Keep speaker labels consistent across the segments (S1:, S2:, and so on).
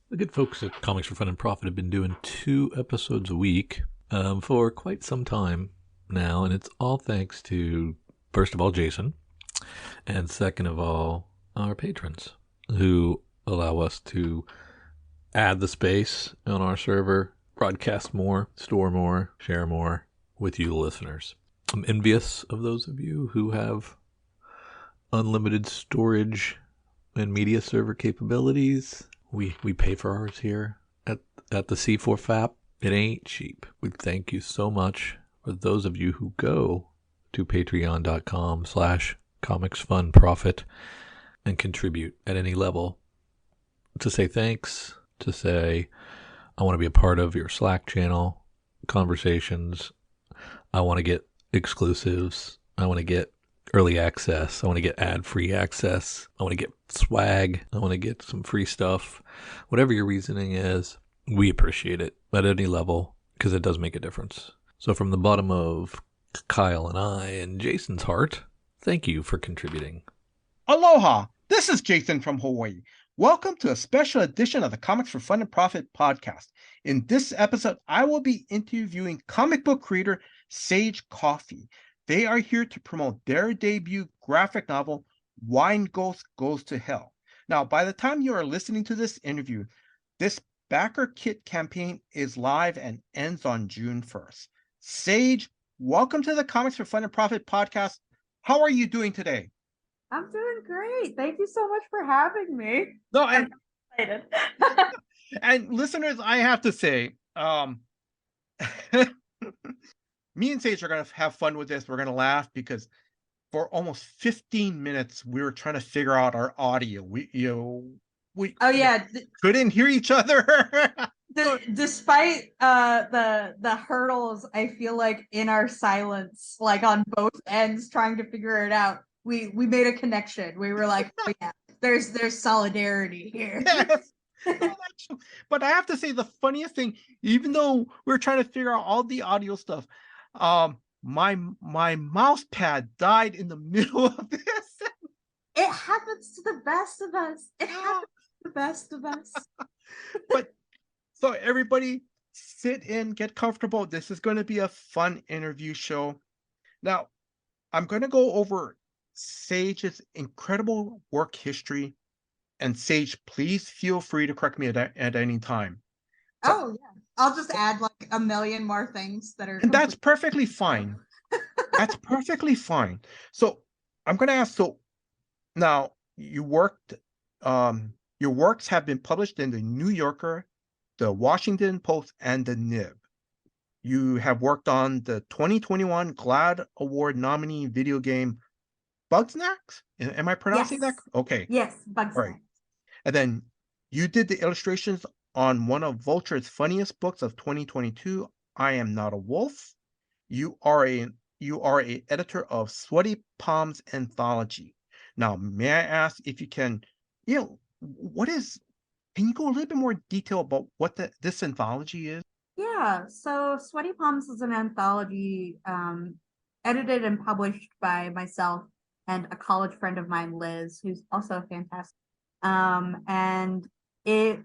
S1: The good folks at Comics for Fun and Profit have been doing 2 episodes a week for quite some time now, and it's all thanks to, first of all, Jason, and second of all, our patrons who allow us to add the space on our server, broadcast more, store more, share more with you, the listeners. I'm envious of those of you who have unlimited storage and media server capabilities. We pay for ours here at the C4FAP. It ain't cheap. We thank you so much for those of you who go to patreon.com/comicsfunprofit and contribute at any level to say thanks, to say, I want to be a part of your Slack channel conversations. I want to get exclusives. I want to get early access. I want to get ad-free access. I want to get swag. I want to get some free stuff. Whatever your reasoning is, we appreciate it at any level because it does make a difference. So from the bottom of Kyle and I and Jason's heart, thank you for contributing.
S2: Aloha! This is Jason from Hawaii. Welcome to a special edition of the Comics for Fun and Profit podcast. In this episode, I will be interviewing comic book creator Sage Coffey. They are here to promote their debut graphic novel, Wine Ghost Goes to Hell. Now, by the time you are listening to this interview, this backer kit campaign is live and ends on June 1st. Sage, welcome to the Comics for Fun and Profit podcast. How are you doing today?
S3: I'm doing great. Thank you so much for having me.
S2: No,
S3: I'm excited.
S2: and listeners, I have to say, me and Sage are going to have fun with this. We're going to laugh because for almost 15 minutes, we were trying to figure out our audio. We couldn't hear each other.
S3: Despite the hurdles, I feel like in our silence, like on both ends, trying to figure it out, we made a connection. We were like, oh, yeah, there's solidarity here.
S2: Yes. But I have to say, the funniest thing, even though we're trying to figure out all the audio stuff, my mouse pad died in the middle of this.
S3: It happens to the best of us. It happens to the best of us.
S2: But so everybody sit in, get comfortable. This is going to be a fun interview show. Now, I'm going to go over Sage's incredible work history. And Sage, please feel free to correct me at any time.
S3: So, yeah. I'll just add like a million more things that are.
S2: And that's perfectly fine. That's perfectly fine. So I'm going to ask, so now you worked, your works have been published in the New Yorker, the Washington Post, and the Nib. You have worked on the 2021 GLAAD Award nominee video game Bugsnax? Am I pronouncing that? Okay.
S3: Yes, Bugsnax.
S2: Right. And then you did the illustrations on one of Vulture's funniest books of 2022, I Am Not a Wolf. You are a editor of Sweaty Palms Anthology. Now, may I ask if you can, can you go a little bit more detail about what this anthology is?
S3: Yeah, so Sweaty Palms is an anthology edited and published by myself and a college friend of mine, Liz, who's also fantastic. And it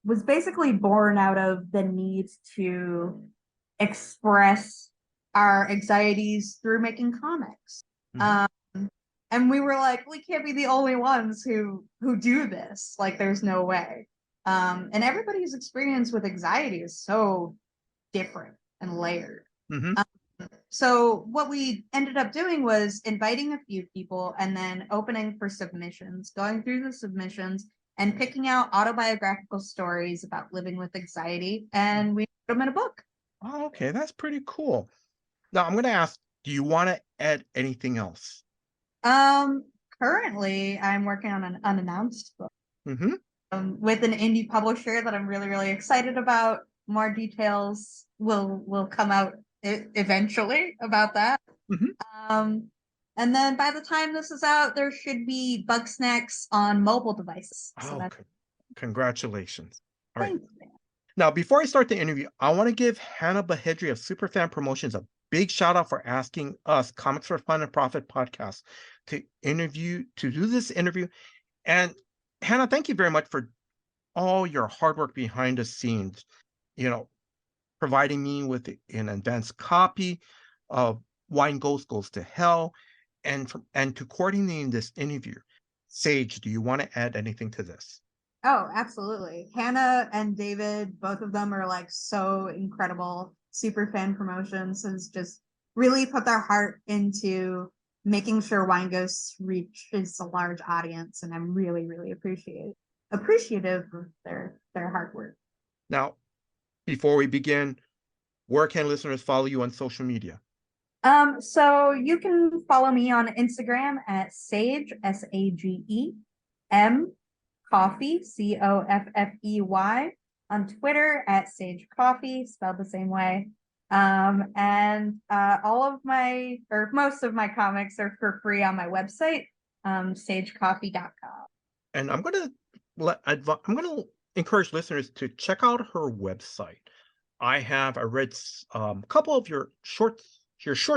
S3: was basically born out of the need to express our anxieties through making comics. Mm-hmm. And we were like, we can't be the only ones who do this. Like, there's no way. And everybody's experience with anxiety is so different and layered. Mm-hmm. So what we ended up doing was inviting a few people and then opening for submissions, going through the submissions and picking out autobiographical stories about living with anxiety, and we put them in a book.
S2: Oh, okay, that's pretty cool. Now I'm going to ask, do you want to add anything else?
S3: Currently I'm working on an unannounced book. Mm-hmm. With an indie publisher that I'm really, really excited about. More details will come out eventually about that. Mm-hmm. And then by the time this is out, there should be Bugsnax on mobile devices.
S2: So congratulations. All right. Now, before I start the interview, I want to give Hannah Bahedri of Superfan Promotions a big shout out for asking us, Comics for Fun and Profit podcast, to do this interview. And Hannah, thank you very much for all your hard work behind the scenes, providing me with an advanced copy of Wine Goes to Hell, and to coordinating this interview. Sage, do you want to add anything to this?
S3: Oh, absolutely. Hannah and David, both of them are like so incredible. Super Fan Promotions has just really put their heart into making sure Wine Ghosts reaches a large audience, and I'm really, really appreciative of their hard work.
S2: Now, before we begin, where can listeners follow you on social media?
S3: So you can follow me on Instagram at Sage, SAGEM Coffey, COFFEY, on Twitter at Sage Coffey, spelled the same way. And all of most of my comics are for free on my website, sagecoffey.com.
S2: And I'm gonna encourage listeners to check out her website. I read a couple of your short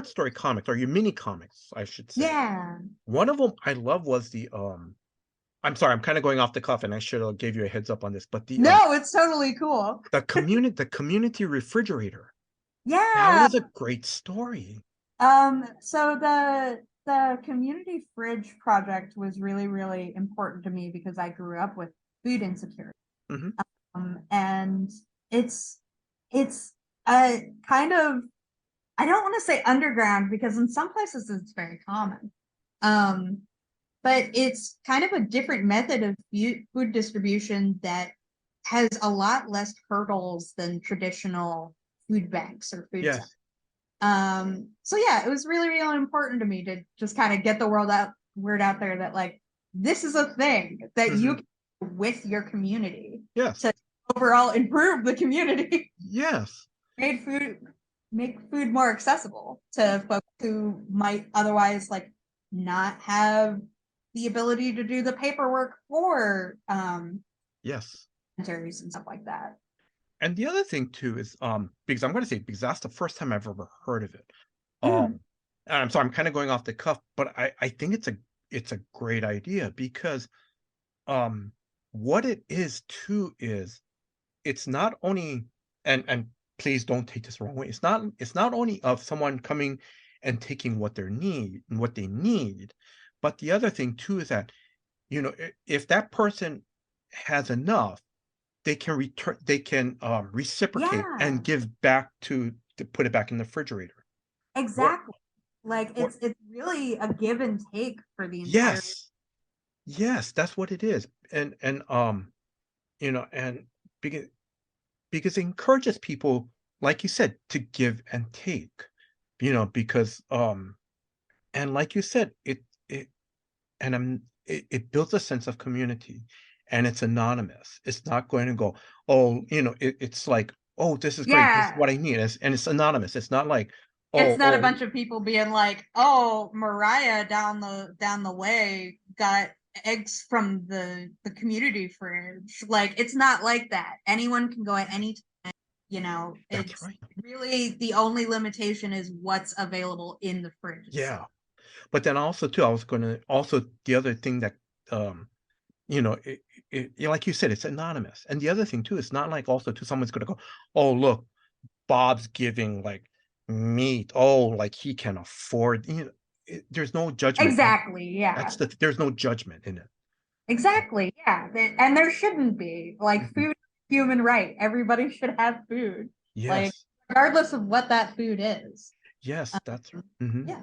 S2: story comics, or your mini comics, I should say.
S3: Yeah.
S2: One of them I love was the I'm sorry, I'm kind of going off the cuff, and I should have gave you a heads up on this, but
S3: No, it's totally cool.
S2: the community refrigerator.
S3: Yeah.
S2: That was a great story.
S3: So the community fridge project was really, really important to me because I grew up with food insecurity. And it's a kind of, I don't want to say underground because in some places it's very common. But it's kind of a different method of food distribution that has a lot less hurdles than traditional food banks or food centers. So yeah, it was really, really important to me to just kind of get the word out there that like this is a thing that you can do with your community.
S2: Yes.
S3: To overall improve the community.
S2: Yes.
S3: Make food more accessible to folks who might otherwise like not have the ability to do the paperwork for
S2: yes,
S3: centers and stuff like that.
S2: And the other thing too is because I'm going to say, because that's the first time I've ever heard of it. And I'm sorry, I'm kind of going off the cuff, but I think it's a great idea because what it is too is it's not only, and please don't take this the wrong way, it's not only of someone coming and taking what they need, but the other thing too is that if that person has enough, they can reciprocate and give back to put it back in the refrigerator.
S3: Exactly. It's really a give and take for the entire.
S2: Yes, that's what it is. And because it encourages people, like you said, to give and take, because and like you said, it builds a sense of community, and it's anonymous. It's not going to go, it's like, oh, this is great, this is what I need, and it's anonymous. It's not like,
S3: it's not a bunch of people being like, oh, Mariah down the way got eggs from the community fridge. Like, it's not like that. Anyone can go at any time. It's right. Really the only limitation is what's available in the fridge.
S2: Yeah. But then also too, the other thing that like you said, it's anonymous. And the other thing too, it's not like also too someone's gonna go, oh look, Bob's giving like meat. Oh, like he can afford. There's no judgment.
S3: Exactly. Yeah.
S2: There's no judgment in it.
S3: Exactly. Yeah, and there shouldn't be. Like, food is a human right. Everybody should have food.
S2: Yes.
S3: Like, regardless of what that food is.
S2: Yes, that's
S3: yeah.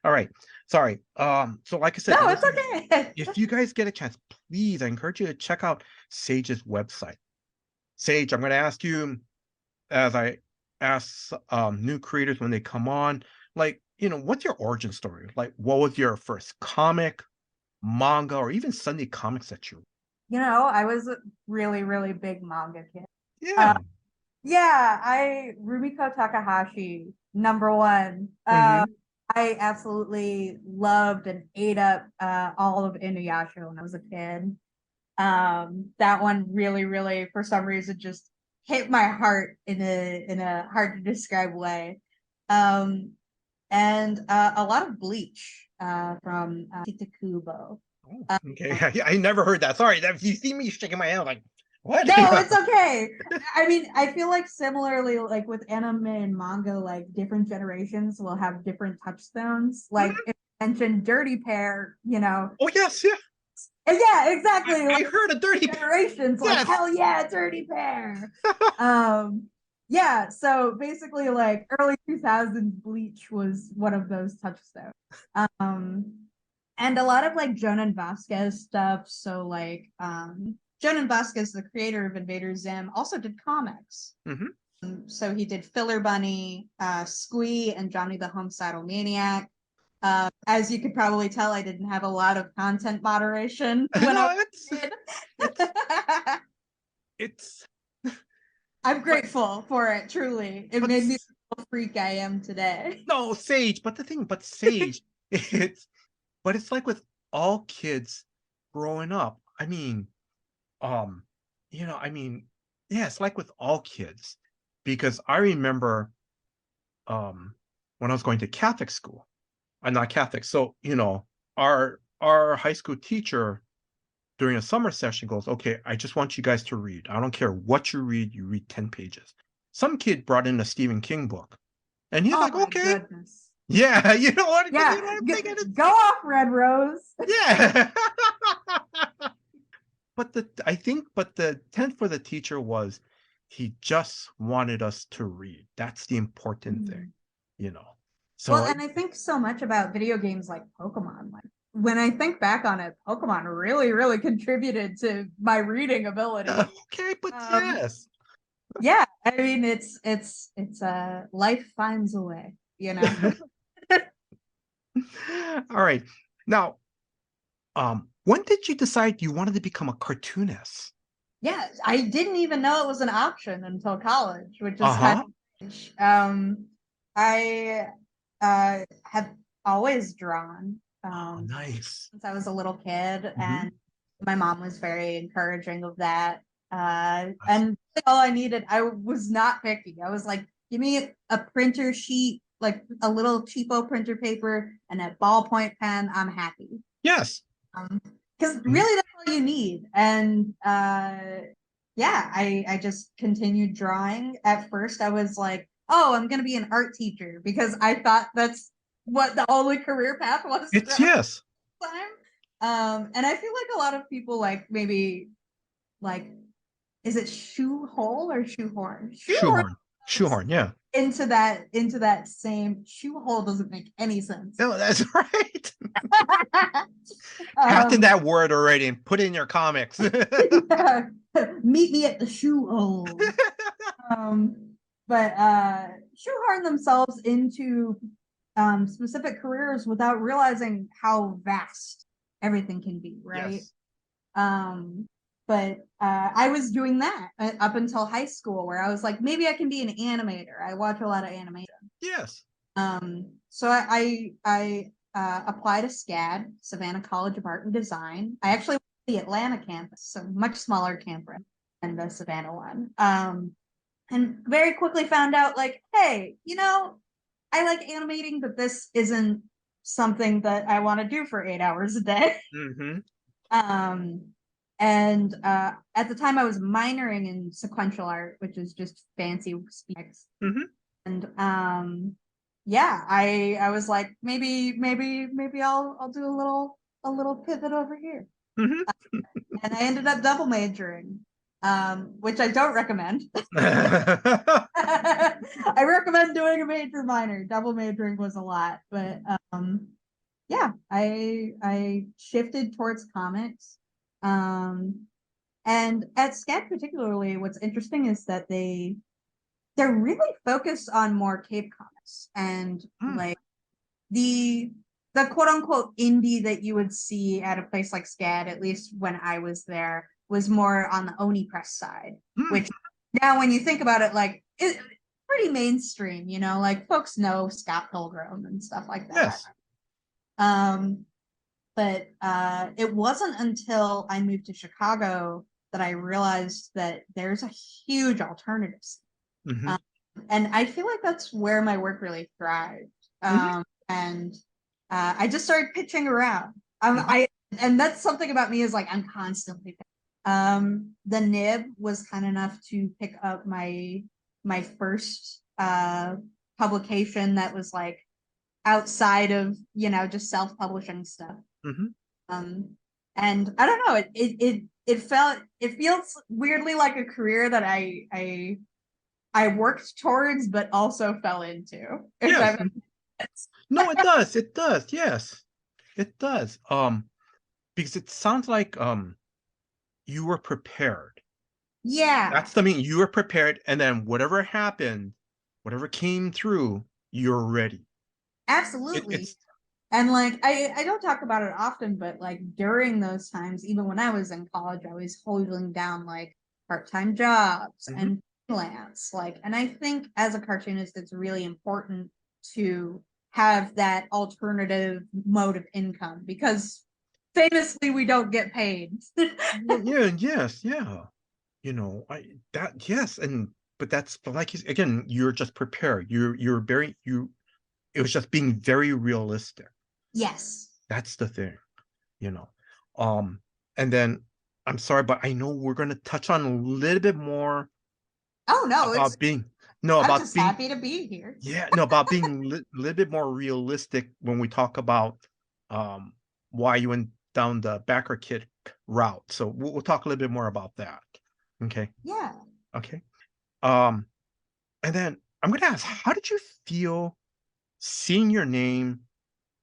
S2: All right. Sorry. So like I said,
S3: no, it's okay.
S2: If you guys get a chance, please, I encourage you to check out Sage's website. Sage, I'm going to ask you, as I ask new creators when they come on, like, what's your origin story? Like, what was your first comic, manga, or even Sunday comics that you?
S3: I was a really, really big manga kid.
S2: Yeah.
S3: Rumiko Takahashi, #1. I absolutely loved and ate up all of Inuyasha when I was a kid. That one really, really, for some reason, just hit my heart in a hard to describe way. And a lot of Bleach from Tita Kubo.
S2: Okay, I never heard that. Sorry, you see me shaking my head like, What?
S3: No, it's okay. I mean, I feel like similarly, like with anime and manga, like different generations will have different touchstones. Like if you mentioned Dirty Pair,
S2: Oh yes, yeah.
S3: yeah, exactly.
S2: I
S3: Like
S2: heard a dirty.
S3: generations, like
S2: Yes.
S3: hell yeah, Dirty Pair. Yeah. So basically, like early 2000s, Bleach was one of those touchstones. Um, and a lot of like Jonan Vasquez stuff. So like Jonan Vasquez, the creator of Invader Zim, also did comics. So he did Filler Bunny, Squee, and Johnny the Homicidal Maniac. As you could probably tell, I didn't have a lot of content moderation when
S2: No,
S3: I was a kid.
S2: it's
S3: I'm grateful for it, truly. It
S2: but
S3: made me the freak I am today.
S2: no Sage. But Sage, it's like with all kids growing up. I mean, um, yeah, it's like with all kids because I remember when I was going to Catholic school. I'm not Catholic, so our high school teacher during a summer session goes, okay, I just want you guys to read. I don't care what you read 10 pages. Some kid brought in a Stephen King book. And he's
S3: Oh
S2: like,
S3: my
S2: okay.
S3: goodness.
S2: Yeah, you know what?
S3: Yeah,
S2: I'm thinking
S3: go off, Red Rose.
S2: yeah. but the intent for the teacher was he just wanted us to read. That's the important thing, you know. So
S3: Well, and I think so much about video games like Pokemon. Like when I think back on it, Pokemon really, really contributed to my reading ability.
S2: okay, but yes.
S3: Yeah, I mean it's life finds a way,
S2: All right. Now, when did you decide you wanted to become a cartoonist?
S3: Yeah, I didn't even know it was an option until college, which is
S2: Uh-huh.
S3: I have always drawn
S2: Nice.
S3: since I was a little kid,
S2: Mhm.
S3: and my mom was very encouraging of that.
S2: Nice.
S3: And all I needed, I was not picky. I was like, give me a printer sheet, like a little cheapo printer paper and a ballpoint pen. I'm happy.
S2: Yes.
S3: Because really that's all you need. And yeah, I just continued drawing. At first I was like, oh, I'm gonna be an art teacher because I thought that's what the only career path was.
S2: It's yes.
S3: And I feel like a lot of people like maybe like, is it shoehole or shoehorn?
S2: Shoehorn, yeah.
S3: Into that same shoehole doesn't make any sense.
S2: No, that's right. Captain that word already and put it in your comics.
S3: Yeah. Meet me at the shoehole. But shoehorn themselves into specific careers without realizing how vast everything can be, right? Yes. But I was doing that up until high school, where I was like, maybe I can be an animator. I watch a lot of animation.
S2: Yes.
S3: So I applied to SCAD, Savannah College of Art and Design. I actually went to the Atlanta campus, so much smaller campus than the Savannah one. And very quickly found out, like, hey, I like animating, but this isn't something that I want to do for 8 hours a day. And at the time I was minoring in sequential art, which is just fancy speaks. And yeah, I was like, maybe I'll do a little pivot over here. And I ended up double majoring, which I don't recommend. I recommend doing a major minor. Double majoring was a lot, but yeah, I shifted towards comics. And at SCAD particularly, what's interesting is that they're really focused on more Cape comics and like the quote unquote indie that you would see at a place like SCAD, at least when I was there, was more on the Oni Press side, which now when you think about it, like it's pretty mainstream, like folks know Scott Pilgrim and stuff like that. Yes. But it wasn't until I moved to Chicago that I realized that there's a huge alternative. And I feel like that's where my work really thrived. And I just started pitching around. And that's something about me is like I'm constantly pitching. The Nib was kind enough to pick up my first publication that was like outside of, just self-publishing stuff. And I don't know, it feels weirdly like a career that I worked towards but also fell into.
S2: Yes. No, it does. It does. Yes. It does. Because it sounds like you were prepared.
S3: Yeah.
S2: That's the mean. You were prepared, and then whatever happened, whatever came through, you're ready.
S3: Absolutely. And like I don't talk about it often, but like during those times, even when I was in college, I was holding down like part-time jobs and freelance. And I think as a cartoonist, it's really important to have that alternative mode of income because famously we don't get paid.
S2: Yes. But that's like again, you're just prepared. You're very it was just being very realistic.
S3: Yes.
S2: That's the thing, and then I'm sorry, but I know we're going to touch on a little bit more.
S3: Oh no,
S2: about
S3: I'm just happy to be here.
S2: Yeah, no, about being a little bit more realistic when we talk about why you went down the backer kit route. So we'll talk a little bit more about that. Okay.
S3: Yeah.
S2: Okay. And then I'm going to ask, how did you feel seeing your name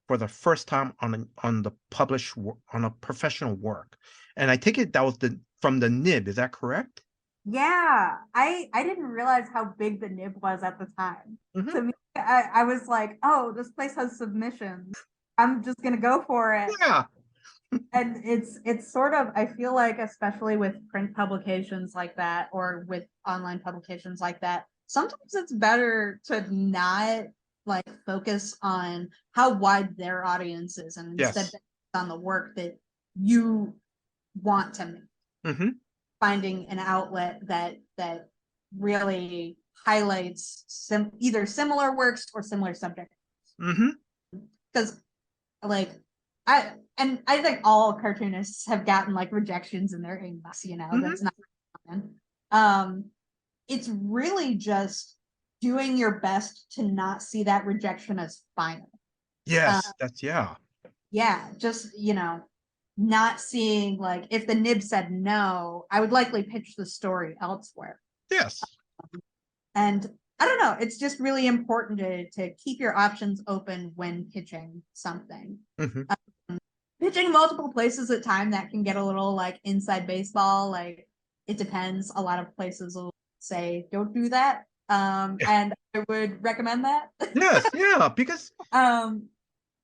S2: for the first time on the published on a professional work? And I take it that was from the Nib. Is that correct?
S3: Yeah, I didn't realize how big the Nib was at the time. To me, I was like, oh, this place has submissions. I'm just gonna go for it.
S2: Yeah.
S3: And it's sort of, I feel like, especially with print publications like that or with online publications like that, sometimes it's better to not like focus on how wide their audience is and instead focus on the work that you want to make. Finding an outlet that really highlights either similar works or similar subjects. Because I think all cartoonists have gotten like rejections in their inbox, that's not common. It's really just doing your best to not see that rejection as final.
S2: Yes,
S3: just not seeing like if the Nib said no, I would likely pitch the story elsewhere.
S2: Yes.
S3: And I don't know, it's just really important to keep your options open when pitching something. Pitching multiple places at a time, that can get a little like inside baseball. Like it depends. A lot of places will say don't do that. And I would recommend that.
S2: Yes, yeah, because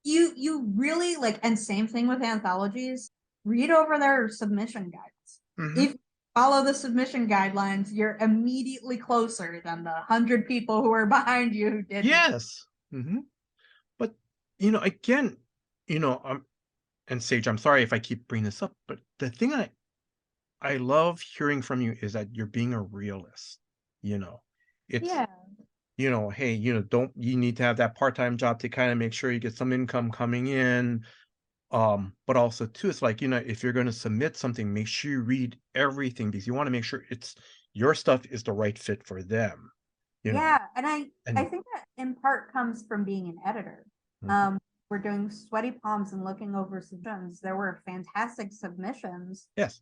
S3: you really like, and same thing with anthologies, read over their submission guides. If you follow the submission guidelines, you're immediately closer than the 100 people who are behind you who didn't.
S2: Yes. But again, and Sage, I'm sorry if I keep bringing this up, but the thing I love hearing from you is that you're being a realist. It's hey, you need to have that part-time job to kind of make sure you get some income coming in. But also too, it's like, if you're going to submit something, make sure you read everything because you want to make sure your stuff is the right fit for them.
S3: And I think that in part comes from being an editor. We're doing Sweaty Palms and looking over submissions. There were fantastic submissions that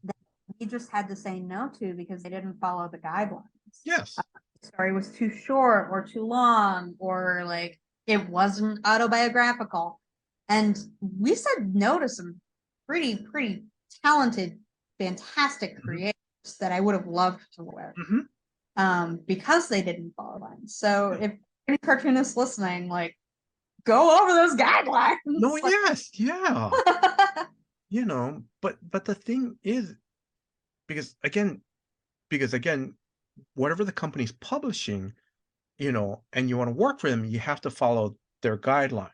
S3: we just had to say no to because they didn't follow the guidelines. The story was too short or too long, or like it wasn't autobiographical. And we said no to some pretty talented, fantastic creators that I would have loved to work with because they didn't follow lines. So if any cartoonists listening, like, go over those guidelines.
S2: No, yes, yeah. But the thing is, because again, whatever the company's publishing, and you want to work for them, you have to follow their guidelines.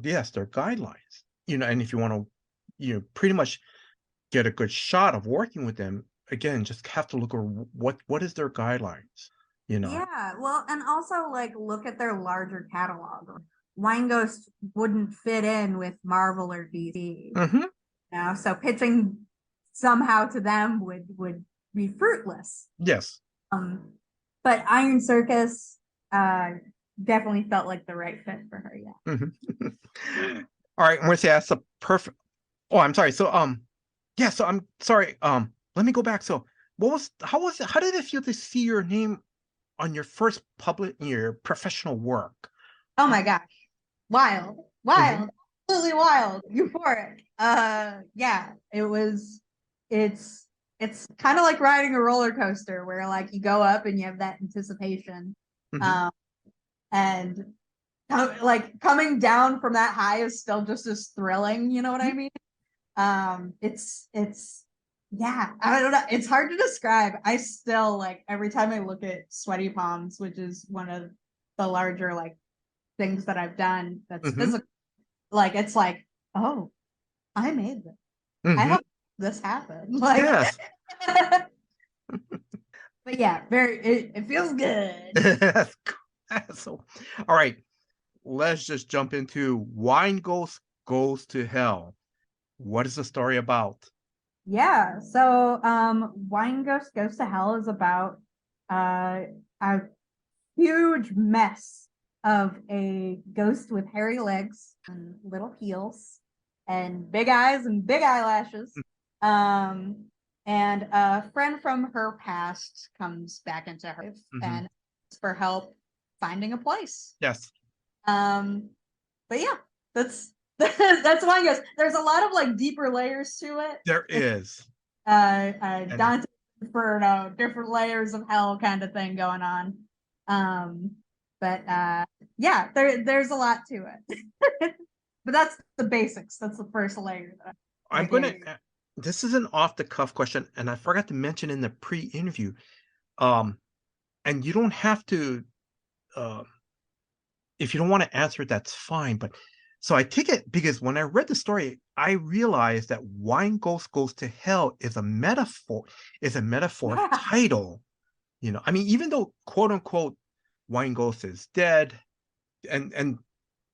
S2: Yes, their guidelines. And if you want to, pretty much get a good shot of working with them, again, just have to look at what is their guidelines.
S3: Yeah, well, and also like look at their larger catalog. Wine Ghost wouldn't fit in with Marvel or DC. So pitching somehow to them would be fruitless.
S2: Yes.
S3: But Iron Circus definitely felt like the right fit for her. Yeah.
S2: Mm-hmm. All right, I'm gonna say that's a perfect. Oh, I'm sorry. So yeah. So I'm sorry. Let me go back. So how was it? How did it feel to see your name on your first your professional work?
S3: Oh my gosh, wild, absolutely wild, euphoric. Yeah, it's kind of like riding a roller coaster where like you go up and you have that anticipation, and like coming down from that high is still just as thrilling. You know what I mean? It's yeah, I don't know. It's hard to describe. I still like every time I look at Sweaty Palms, which is one of the larger like things that I've done that's physical. Like it's like, oh, I made this. I hope this happened. Like,
S2: yes.
S3: But yeah, it feels good.
S2: So, all right, let's just jump into Wine Ghost Goes to Hell. What is the story about?
S3: Yeah, so Wine Ghost Goes to Hell is about a huge mess of a ghost with hairy legs and little heels and big eyes and big eyelashes. And a friend from her past comes back into her life and asks for help finding a place.
S2: Yes.
S3: But yeah, that's Wine Ghost. There's a lot of like deeper layers to it.
S2: There is.
S3: Dante Inferno, different layers of hell kind of thing going on. But yeah, there's a lot to it. But that's the basics. That's the first layer.
S2: I'm gonna. This is an off the cuff question, and I forgot to mention in the pre-interview. And you don't have to. If you don't want to answer it, that's fine. But so I take it because when I read the story, I realized that Wine Ghost Goes to Hell is a metaphor. Title. You know, I mean, even though quote unquote Wine Ghost is dead, and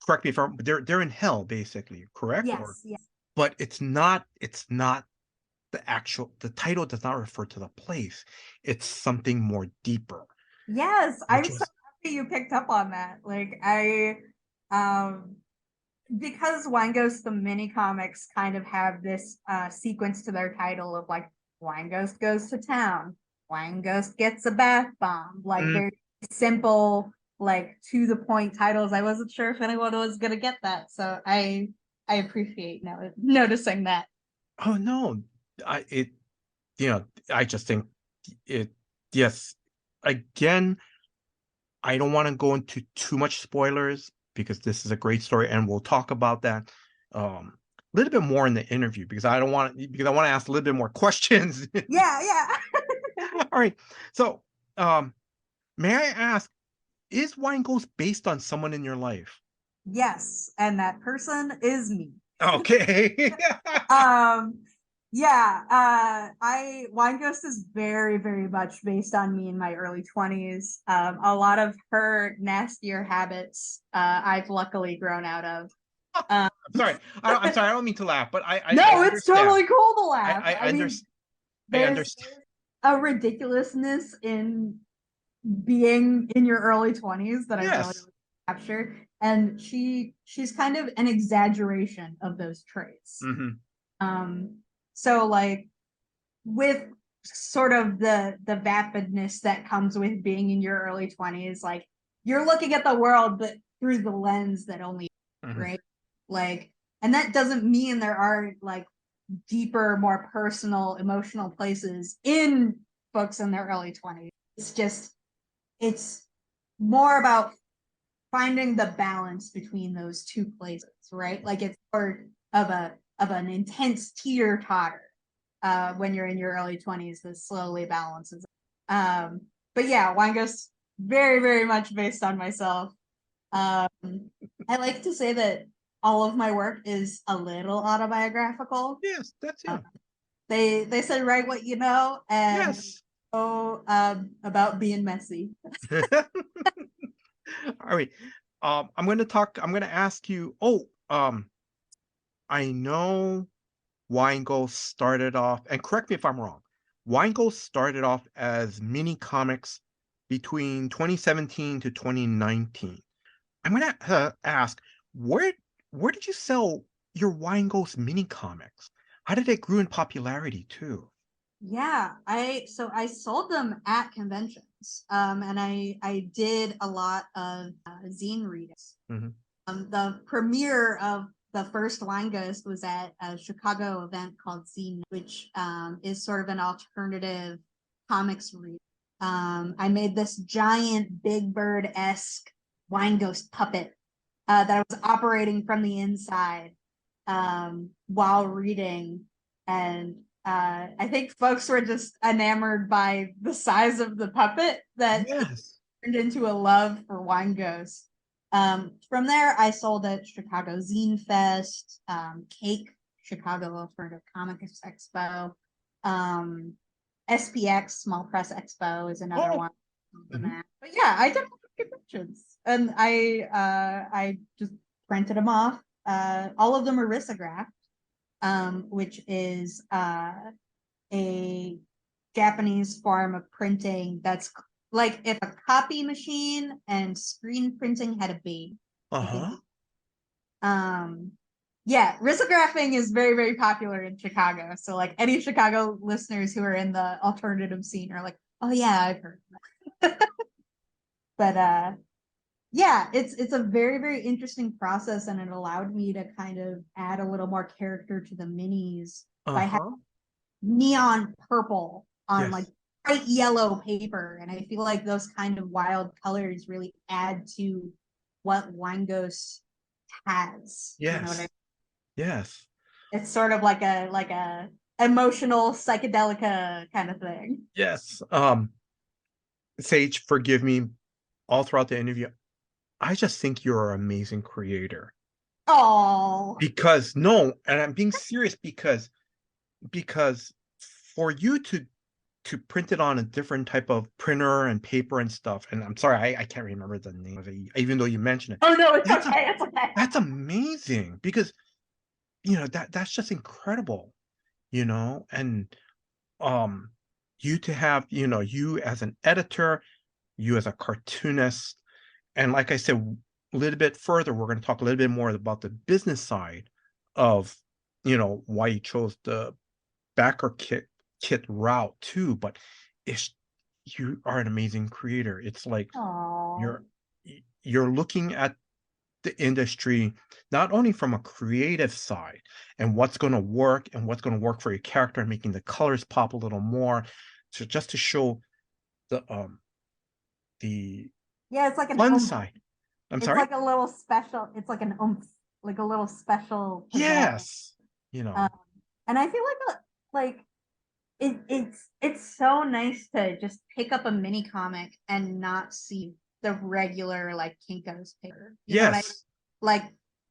S2: correct me if I'm, they're in hell basically, correct?
S3: Yes, yes.
S2: But it's not the title does not refer to the place. It's something more deeper.
S3: Yes, I'm so happy you picked up on that. Like because Wine Ghost the mini comics kind of have this sequence to their title of like Wine Ghost goes to town, Wine Ghost gets a bath bomb. Like very simple, like to the point titles. I wasn't sure if anyone was gonna get that, so I appreciate noticing that.
S2: Oh no, I just think it. Yes, again, I don't want to go into too much spoilers because this is a great story, and we'll talk about that a little bit more in the interview because I want to ask a little bit more questions.
S3: Yeah.
S2: All right. So, may I ask, is Wine Ghost based on someone in your life?
S3: Yes, and that person is me.
S2: Okay.
S3: Wine Ghost is very, very much based on me in my early 20s. A lot of her nastier habits I've luckily grown out of.
S2: I'm sorry. I'm sorry. I don't mean to laugh, but
S3: it's totally cool to laugh.
S2: I understand.
S3: There's a ridiculousness in being in your early 20s that I really capture, and she's kind of an exaggeration of those traits. So like with sort of the vapidness that comes with being in your early 20s, like you're looking at the world but through the lens that only right, like, and that doesn't mean there aren't like deeper, more personal, emotional places in folks in their early 20s. It's more about finding the balance between those two places, right? Like it's part of an intense teeter totter when you're in your early 20s that slowly balances. But yeah, Wine Ghost very, very much based on myself. I like to say that all of my work is a little autobiographical.
S2: Yes, that's it.
S3: They say write what you know, and about being messy.
S2: All right. I'm going to ask you. I know Wine Ghost started off, and correct me if I'm wrong, Wine Ghost started off as mini comics between 2017 to 2019. I'm going to ask, where did you sell your Wine Ghost mini comics? How did it grew in popularity too?
S3: Yeah, I sold them at conventions. And I did a lot of zine readings. The premiere of the first Wine Ghost was at a Chicago event called Zine, which is sort of an alternative comics read. I made this giant Big Bird-esque Wine Ghost puppet that I was operating from the inside while reading, and I think folks were just enamored by the size of the puppet that
S2: Yes.
S3: turned into a love for Wine Ghost. From there, I sold at Chicago Zine Fest, Cake, Chicago Alternative Comics Expo, SPX, Small Press Expo is another one. But yeah, I did conventions, and I just printed them off. All of them are risographed, which is a Japanese form of printing that's like if a copy machine and screen printing had a baby. Yeah, risographing is very, very popular in Chicago. So like any Chicago listeners who are in the alternative scene are like, oh yeah, I've heard of that. But yeah, it's a very, very interesting process, and it allowed me to kind of add a little more character to the minis by having neon purple on like bright yellow paper. And I feel like those kind of wild colors really add to what Wine Ghost has.
S2: Yes.
S3: You know what I mean?
S2: Yes.
S3: It's sort of like a emotional psychedelica kind of thing.
S2: Yes. Sage, forgive me, all throughout the interview, I just think you're an amazing creator.
S3: Oh.
S2: Because no, and I'm being serious because for you to print it on a different type of printer and paper and stuff, and I'm sorry, I can't remember the name of it, even though you mentioned it.
S3: Oh no, it's okay. It's okay.
S2: That's amazing, because that's just incredible, and you to have, you as an editor, you as a cartoonist, and like I said, a little bit further, we're going to talk a little bit more about the business side of, why you chose the backer kit route too. But it's you are an amazing creator. It's like you're looking at the industry not only from a creative side and what's going to work and what's going to work for your character and making the colors pop a little more, so just to show the
S3: yeah, it's like an
S2: fun side.
S3: It's like a little special. It's like an like a little special.
S2: Yes,
S3: and I feel like it's so nice to just pick up a mini comic and not see the regular like Kinko's paper. You know what I mean? Like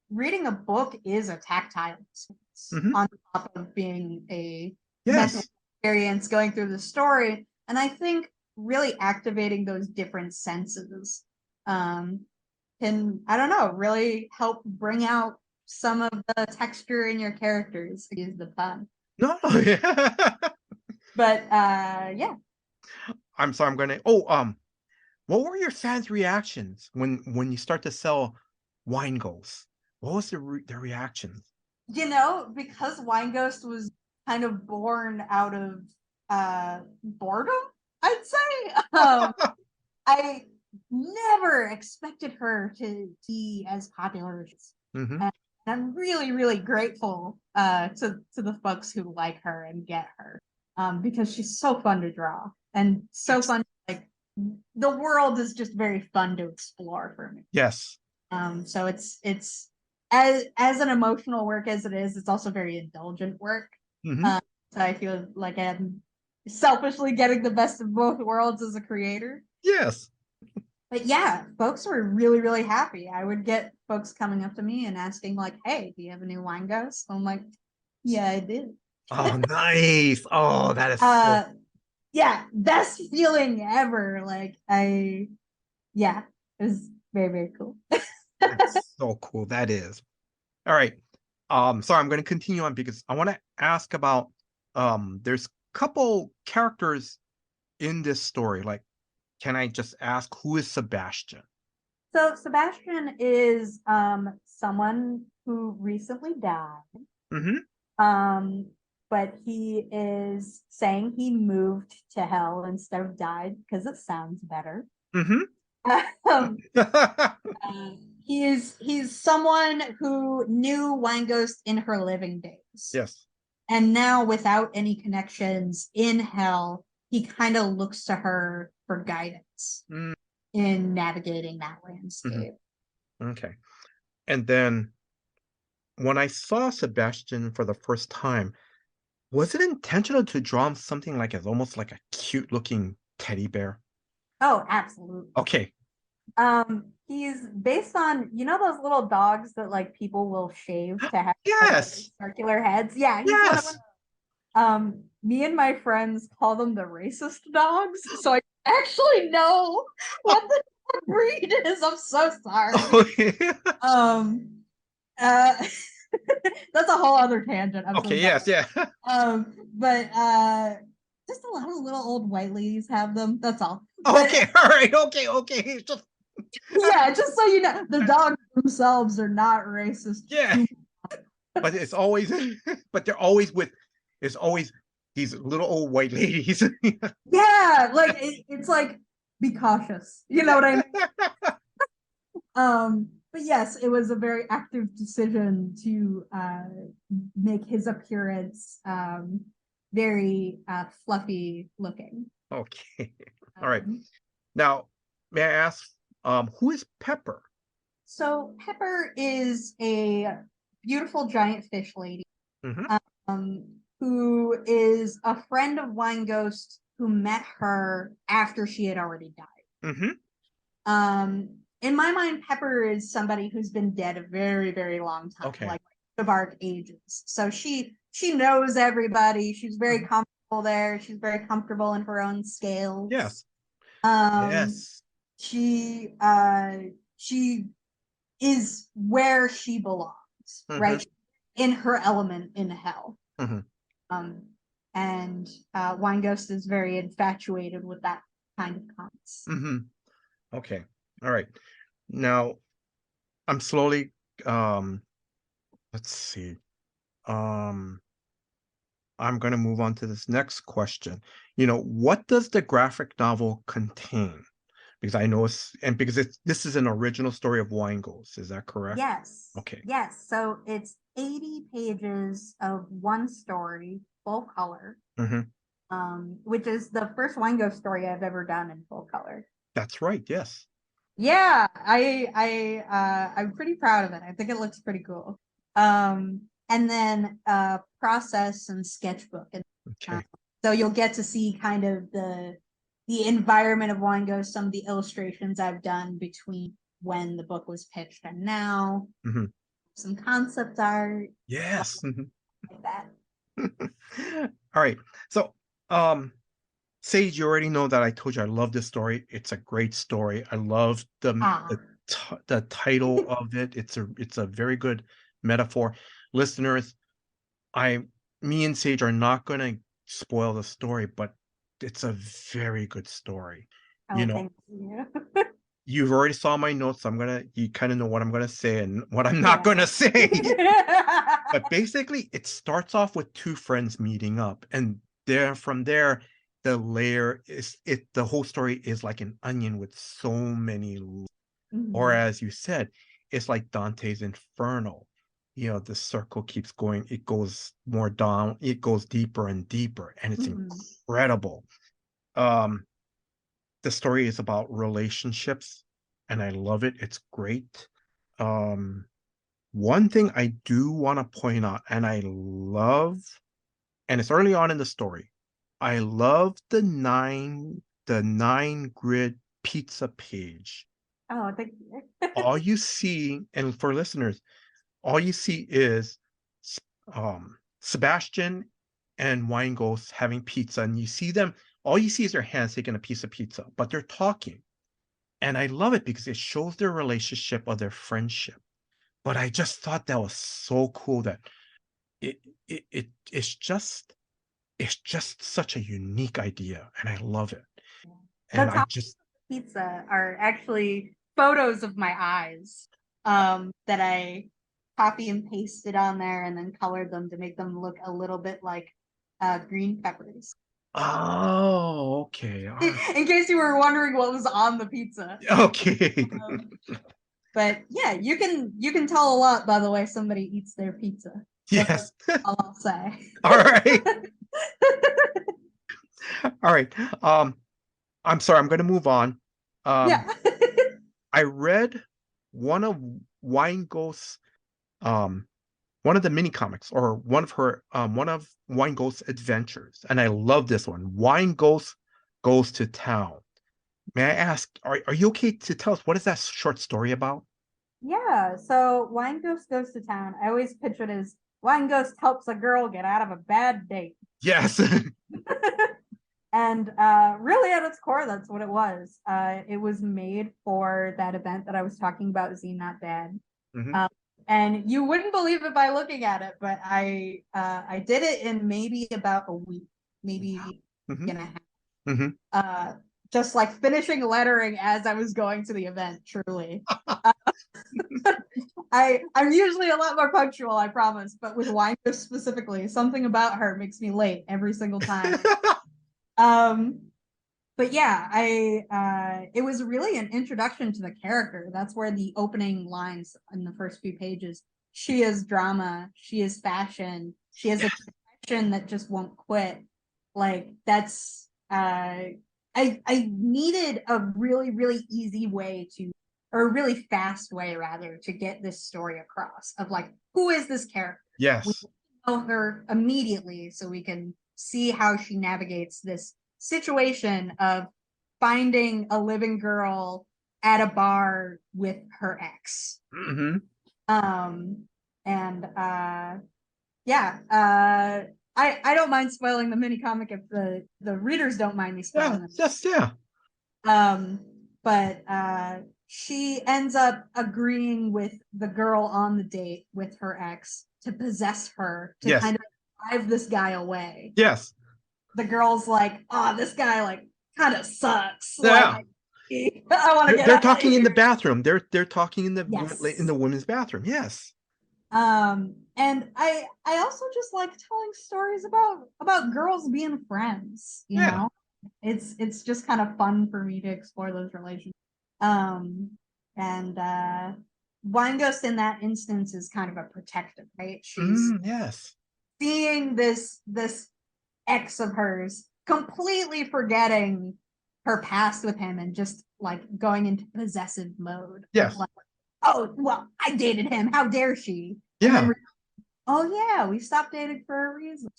S3: reading a book is a tactile experience on top of being a mental experience going through the story. And I think really activating those different senses can, I don't know, really help bring out some of the texture in your characters, to use the pun.
S2: No, yeah.
S3: But yeah.
S2: I'm sorry, I'm gonna what were your fans' reactions when you start to sell Wine Ghost? What was the reactions?
S3: Because Wine Ghost was kind of born out of boredom, I'd say. I never expected her to be as popular as she is. And I'm really, really grateful to the folks who like her and get her, because she's so fun to draw and so fun. Like the world is just very fun to explore for me.
S2: Yes.
S3: So it's as an emotional work as it is, it's also very indulgent work. So I feel like I'm selfishly getting the best of both worlds as a creator.
S2: Yes.
S3: But yeah, folks were really, really happy. I would get folks coming up to me and asking like, hey, do you have a new Wine Ghost? I'm like, yeah, I do.
S2: Oh, nice. Oh, that is
S3: yeah, best feeling ever. Like it was very, very cool.
S2: That's so cool. That is. All right. Sorry, I'm going to continue on because I want to ask about there's a couple characters in this story. Like, can I just ask who is Sebastian?
S3: So Sebastian is someone who recently died.
S2: Mm-hmm.
S3: But he is saying he moved to hell instead of died because it sounds better.
S2: Mm-hmm.
S3: He's someone who knew Wine Ghost in her living days.
S2: Yes.
S3: And now, without any connections in hell, he kind of looks to her for guidance in navigating that landscape.
S2: Okay. And then when I saw Sebastian for the first time, was it intentional to draw him something like as almost like a cute looking teddy bear?
S3: Oh, absolutely.
S2: Okay.
S3: He's based on, you know, those little dogs that like people will shave to have
S2: Yes.
S3: circular heads. Yeah, he's one of them. Me and my friends call them the racist dogs, so I actually know what the breed is. I'm so sorry.
S2: Oh, yeah.
S3: That's a whole other tangent. I'm
S2: Okay,
S3: so
S2: yes, yeah.
S3: But just a lot of little old white ladies have them. That's all.
S2: Okay, all right, okay. Just
S3: yeah, just so you know, the dogs themselves are not racist.
S2: yeah. But it's always but they're always with it's always these little old white ladies.
S3: Yeah, like it's like be cautious. You know what I mean? But yes, it was a very active decision to make his appearance very fluffy looking.
S2: Okay. All right. Now, may I ask, who is Pepper?
S3: So Pepper is a beautiful giant fish lady who is a friend of Wine Ghost who met her after she had already died. In my mind, Pepper is somebody who's been dead a very, very long time, like the Bark ages. So she knows everybody. She's very comfortable there. She's very comfortable in her own scales.
S2: Yes.
S3: Yes. She is where she belongs, right? In her element in hell. And Wine Ghost is very infatuated with that kind of comments.
S2: Okay. All right. Now, I'm slowly let's see. I'm going to move on to this next question. You know, what does the graphic novel contain? Because I know because this is an original story of Wine Ghost. Is that correct?
S3: Yes.
S2: Okay.
S3: Yes. So it's 80 pages of one story, full color. Which is the first Wine Ghost story I've ever done in full color.
S2: That's right. Yes.
S3: Yeah, I'm pretty proud of it. I think it looks pretty cool. And then process and sketchbook. And so you'll get to see kind of the environment of Wine Ghost, some of the illustrations I've done between when the book was pitched and now. Some concept art.
S2: Yes.
S3: Like that.
S2: All right. So Sage, you already know that I told you I love this story. It's a great story. I love the title of it. It's a very good metaphor. Listeners, me and Sage are not going to spoil the story, but it's a very good story. You know,
S3: thank you.
S2: You've already saw my notes. So you kind of know what I'm going to say and what I'm not going to say. But basically, it starts off with two friends meeting up, and from there, the whole story is like an onion with so many or as you said, it's like Dante's Inferno. You know, the circle keeps going, it goes more down, it goes deeper and deeper, and it's incredible. The story is about relationships, and I love it. It's great. One thing I do want to point out, and it's early on in the story, I love the nine grid pizza page.
S3: Oh, thank you.
S2: All you see, and for listeners, all you see is Sebastian and Wine Ghost having pizza, and you see them. All you see is their hands taking a piece of pizza, but they're talking, and I love it because it shows their relationship or their friendship. But I just thought that was so cool that it's just such a unique idea, and I love it.
S3: The
S2: And I
S3: top
S2: just
S3: pizza are actually photos of my eyes that I copy and pasted on there and then colored them to make them look a little bit like green peppers.
S2: oh, okay, all right,
S3: In case you were wondering what was on the pizza.
S2: okay.
S3: But yeah, you can tell a lot by the way somebody eats their pizza.
S2: Yes.
S3: All I'll say.
S2: All right. All right. I'm sorry, I'm gonna move on.
S3: Yeah.
S2: I read one of Weinghost's one of the mini comics, or one of Weinghost's adventures, and I love this one. Weinghost Goes to Town. May I ask, are you okay to tell us what is that short story about?
S3: Yeah, so Wine Ghost goes to town. I always picture it as Wine Ghost helps a girl get out of a bad date.
S2: Yes.
S3: And really at its core, that's what it was. It was made for that event that I was talking about, Zine Not Bad.
S2: Mhm.
S3: And you wouldn't believe it by looking at it, but I did it in maybe about a week, maybe
S2: Mhm.
S3: and a half.
S2: Mhm.
S3: Just like finishing lettering as I was going to the event, truly. I'm usually a lot more punctual, I promise, but with Wine Ghost specifically, something about her makes me late every single time. But yeah, I it was really an introduction to the character. That's where the opening lines in the first few pages. She is drama, she is fashion, she has a passion that just won't quit. Like that's I needed a really, really easy way to, or a really fast way rather, to get this story across of like, who is this character? We
S2: Yes.
S3: know her immediately so we can see how she navigates this situation of finding a living girl at a bar with her ex.
S2: Mhm.
S3: Um and yeah, I don't mind spoiling the mini comic if the readers don't mind me
S2: Yeah.
S3: spoiling them.
S2: Yes. Yeah.
S3: But she ends up agreeing with the girl on the date with her ex to possess her to
S2: Yes.
S3: kind of drive this guy away.
S2: Yes.
S3: The girl's like, oh, this guy like kind of sucks.
S2: Yeah.
S3: Like I want to get
S2: They're
S3: out of
S2: talking in the
S3: here.
S2: bathroom. They're talking in
S3: Yes.
S2: the women's bathroom. Yes.
S3: And I also just like telling stories about girls being friends, you
S2: Yeah.
S3: know. It's just kind of fun for me to explore those relationships. Um and Wine Ghost in that instance is kind of a protector, right? She's
S2: Yes.
S3: seeing this ex of hers, completely forgetting her past with him and just like going into possessive mode of
S2: Yes.
S3: like, oh well, I dated him. How dare she? And
S2: Yeah.
S3: then oh yeah, we stopped dating for a reason.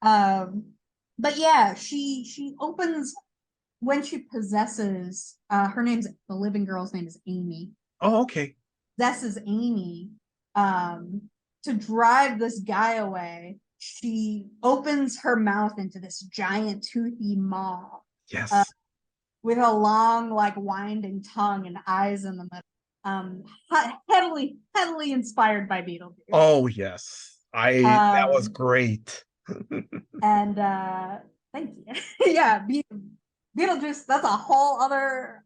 S3: um but yeah, she opens when she possesses her name's the living girl's name is Amy.
S2: Oh, okay.
S3: Possesses Amy um to drive this guy away. She opens her mouth into this giant toothy maw uh,
S2: Yes.
S3: with a long like winding tongue and eyes in the middle. Heavily inspired by Beetlejuice.
S2: Oh, yes. That was
S3: Um,
S2: great.
S3: and thank you. Yeah, Beetlejuice. That's a whole other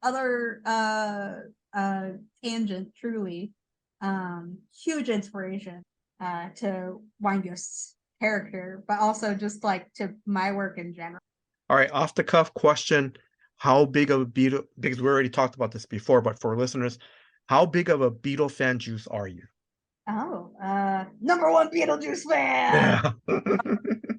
S3: tangent. Truly, huge inspiration to Wineghost's character, but also just like to my work in general.
S2: All right, off the cuff question. How big of a Beetle, because we already talked about this before, but for listeners, how big of a Beetle fan juice are you?
S3: Oh, number one Beetlejuice fan.
S2: Yeah.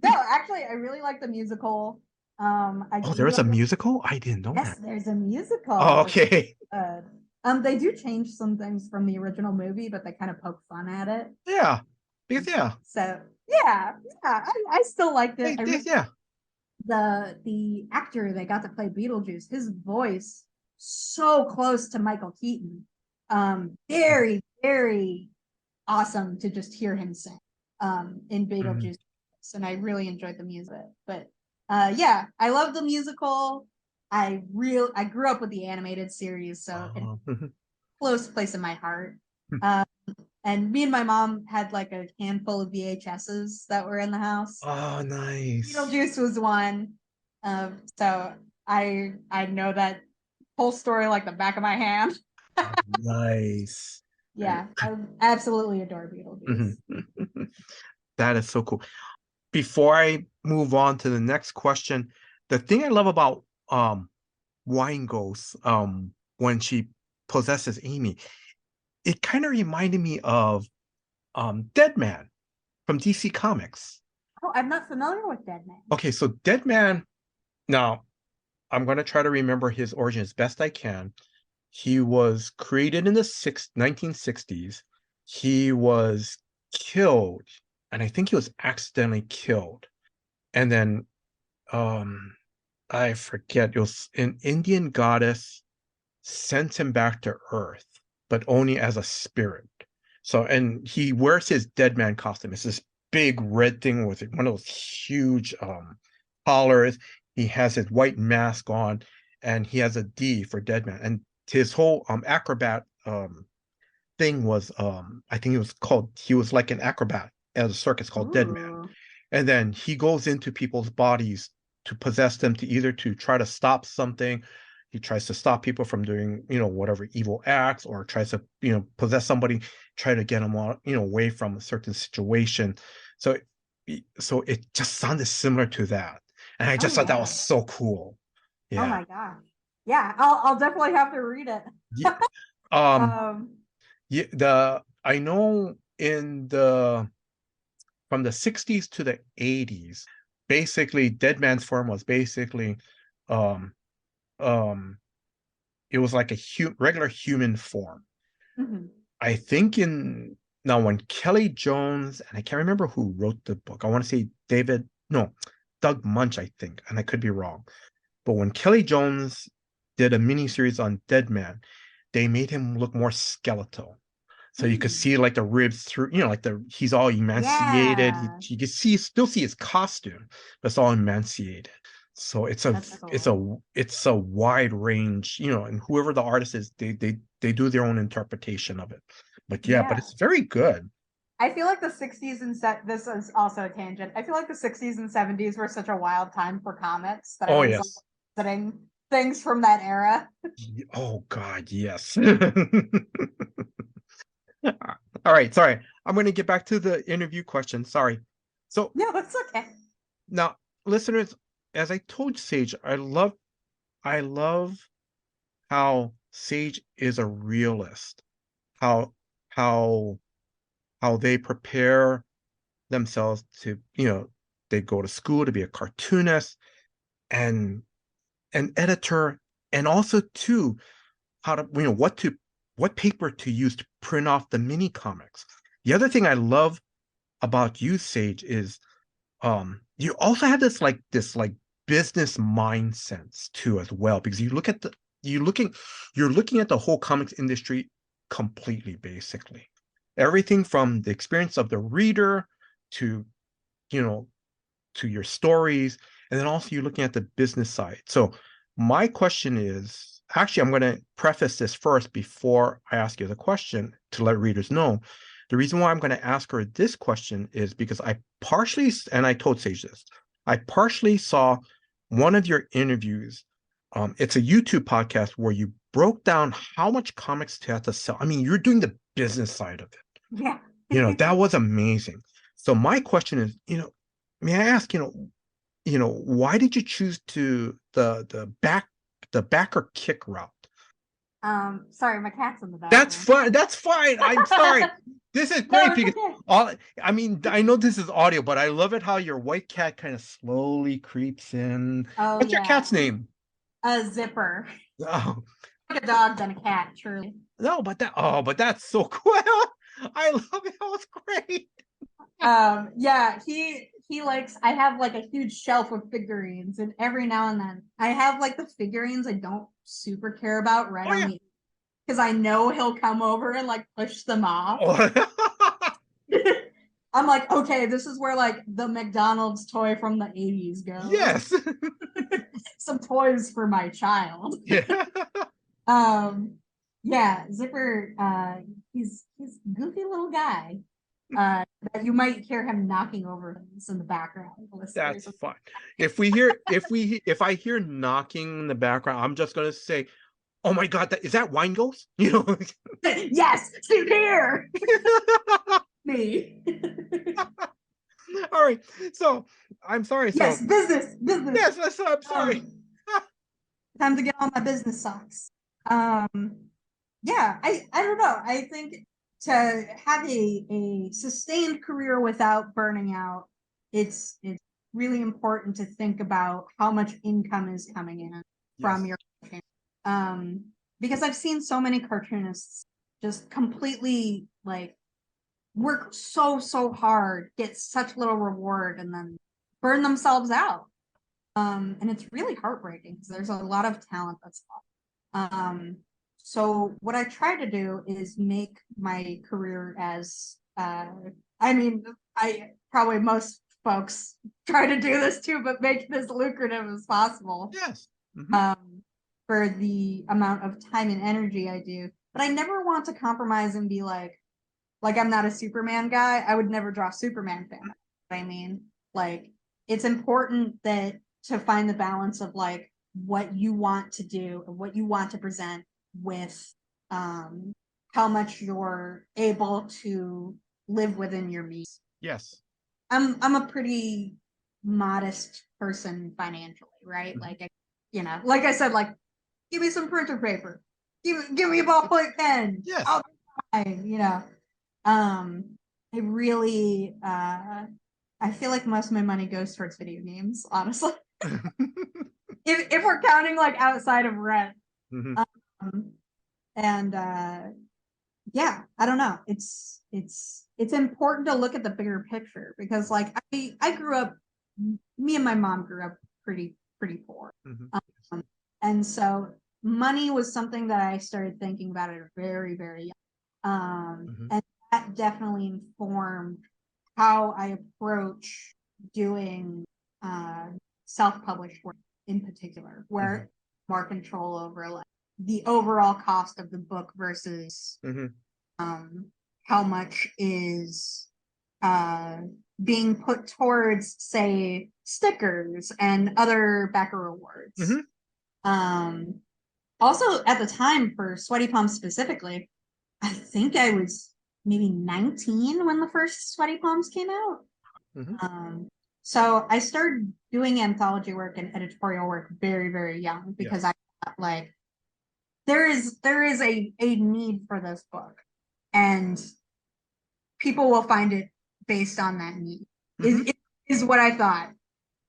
S3: No, actually, I really like the musical. I
S2: Oh,
S3: do.
S2: there's a musical? I didn't know
S3: Yes,
S2: that.
S3: there's a
S2: Oh,
S3: musical. It's
S2: okay.
S3: good. They do change some things from the original movie, but they kind of poke fun at it.
S2: Yeah. Because yeah.
S3: So yeah, I still liked it. I really
S2: Yeah.
S3: the actor that got to play Beetlejuice, his voice so close to Michael Keaton. Very, very awesome to just hear him sing in Beetlejuice. And I really enjoyed the music. But yeah, I love the musical. I grew up with the animated series, so it's
S2: Oh.
S3: a close place in my heart. Uh, And me and my mom had like a handful of VHSs that were in the house.
S2: Oh, nice.
S3: Beetlejuice was one. So I know that whole story like the back of my hand.
S2: Nice.
S3: Yeah, I absolutely adore Beetlejuice.
S2: Mhm. That is so cool. Before I move on to the next question, the thing I love about Wine Ghost, when she possesses Amy, it kind of reminded me of Deadman from DC Comics.
S3: Oh, I'm not familiar with Deadman.
S2: Okay, so Deadman, now I'm going to try to remember his origin as best I can. He was created in the 1960s. He was killed, and I think he was accidentally killed. And then I forget, it was an Indian goddess sent him back to Earth, but only as a spirit. So, and he wears his dead man costume. It's this big red thing with one of those huge collars. He has his white mask on, and he has a D for dead man. And his whole acrobat thing was I think he was like an acrobat at a circus called Dead Man.
S3: Ooh.
S2: And then he goes into people's bodies to possess them, to either to try to stop something. He tries to stop people from doing, whatever evil acts, or tries to, possess somebody, try to get them, away from a certain situation. So, so it just sounded similar to that, and I just thought that was so cool.
S3: Oh
S2: Yeah,
S3: my gosh. Yeah, I'll definitely have to read it.
S2: yeah. Yeah. I know from the 60s to the 80s, basically Dead Man's form was basically um um it was like a regular human form.
S3: Mhm.
S2: I think when Kelly Jones, and I can't remember who wrote the book. I want to say Doug Munch, I think, and I could be wrong. But when Kelly Jones did a miniseries on Dead Man, they made him look more skeletal. So you could see like the ribs through, he's all emaciated.
S3: Yeah.
S2: You can still see his costume, but it's all emaciated. So it's
S3: That's cool.
S2: a wide range, and whoever the artist is, they do their own interpretation of it. But yeah, but
S3: Yeah.
S2: it's very good.
S3: I feel like the 60s and this is also a tangent. I feel like the 60s and 70s were such a wild time for comics that I
S2: Oh
S3: was like,
S2: yes.
S3: visiting things from that era.
S2: Oh God, yes. All right, sorry. I'm going to get back to the interview question. Sorry. So
S3: No, it's okay.
S2: now, listeners, as I told Sage, I love how Sage is a realist. How how how they prepare themselves to, they go to school to be a cartoonist and an editor, and also too how to, what paper to use to print off the mini comics. The other thing I love about you, Sage, is you also have this business mindset too as well, because you're looking at the whole comics industry completely, basically everything from the experience of the reader to, you know to your stories, and then also you're looking at the business side. So my question is, actually, I'm going to preface this first before I ask you the question to let readers know. The reason why I'm going to ask her this question is because and I told Sage this, I partially saw one of your interviews. It's a YouTube podcast where you broke down how much comics you have to sell. I mean, you're doing the business side of it.
S3: Yeah.
S2: That was amazing. So my question is, may I ask, why did you choose to the backer kick route?
S3: Sorry, my cat's in the
S2: That's
S3: background.
S2: fine. That's fine. I'm sorry. This is
S3: No,
S2: great
S3: it's
S2: because
S3: okay.
S2: I know this is audio, but I love it how your white cat kind of slowly creeps in.
S3: Oh
S2: What's your
S3: yeah.
S2: cat's name?
S3: A zipper.
S2: Oh,
S3: Like a dog than a cat, truly.
S2: no, but that's so cool. I love it. That was great.
S3: Yeah, he likes, I have like a huge shelf of figurines, and every now and then I have like the figurines I don't super care about right
S2: Oh
S3: on
S2: yeah.
S3: the, because I know he'll come over and like push them off.
S2: Oh.
S3: I'm like, okay, this is where like the McDonald's toy from the 80s goes.
S2: Yes.
S3: Some toys for my child.
S2: Yeah.
S3: Um, yeah, Zipper, he's a goofy little guy. That you might hear him knocking over things in the background.
S2: That's fine. If I hear knocking in the background, I'm just gonna say, "Oh my God, is that Wine Ghost?" You know.
S3: Yes, sit here. Me.
S2: All right. So I'm sorry.
S3: Yes,
S2: So
S3: business.
S2: yes, I'm sorry.
S3: Time to get on my business socks. Yeah, I don't know. I think to have a sustained career without burning out, it's really important to think about how much income is coming in from your channel. Because I've seen so many cartoonists just completely like work so hard, get such little reward, and then burn themselves out. And it's really heartbreaking because there's a lot of talent that's lost. So what I try to do is make my career as I mean, I probably most folks try to do this too, but make it as lucrative as possible.
S2: Yes.
S3: For the amount of time and energy I do. But I never want to compromise and be like I'm not a Superman guy. I would never draw Superman fan. I mean, like it's important that to find the balance of like what you want to do and what you want to present with how much you're able to live within your means.
S2: Yes.
S3: I'm a pretty modest person financially, right? Like like I said, like give me some printer paper. Give me a ballpoint pen.
S2: Yes.
S3: I'll be fine, I really I feel like most of my money goes towards video games, honestly. if we're counting like outside of rent. And yeah, I don't know. It's important to look at the bigger picture because like I grew up, me and my mom grew up pretty poor. And so money was something that I started thinking about at a very, very young. And that definitely informed how I approach doing self-published work in particular, where more control over like the overall cost of the book versus how much is being put towards, say, stickers and other backer rewards. Also, at the time for Sweaty Palms specifically, I think I was maybe 19 when the first Sweaty Palms came out. So I started doing anthology work and editorial work very, very young because I thought like there is a need for this book and people will find it based on that need is what I thought.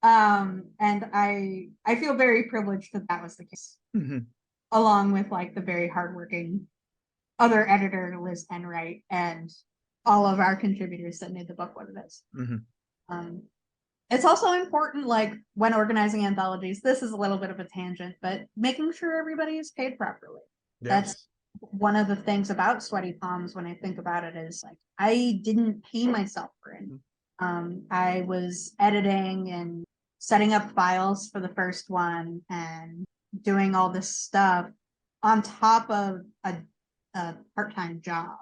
S3: And I feel very privileged that was the case. Along with like the very hardworking other editor, Liz Enright, and all of our contributors that made the book what it is. It's also important, like when organizing anthologies, this is a little bit of a tangent, but making sure everybody is paid properly. That's one of the things about Sweaty Palms when I think about it is like I didn't pay myself for it. I was editing and setting up files for the first one and doing all this stuff on top of a part-time job,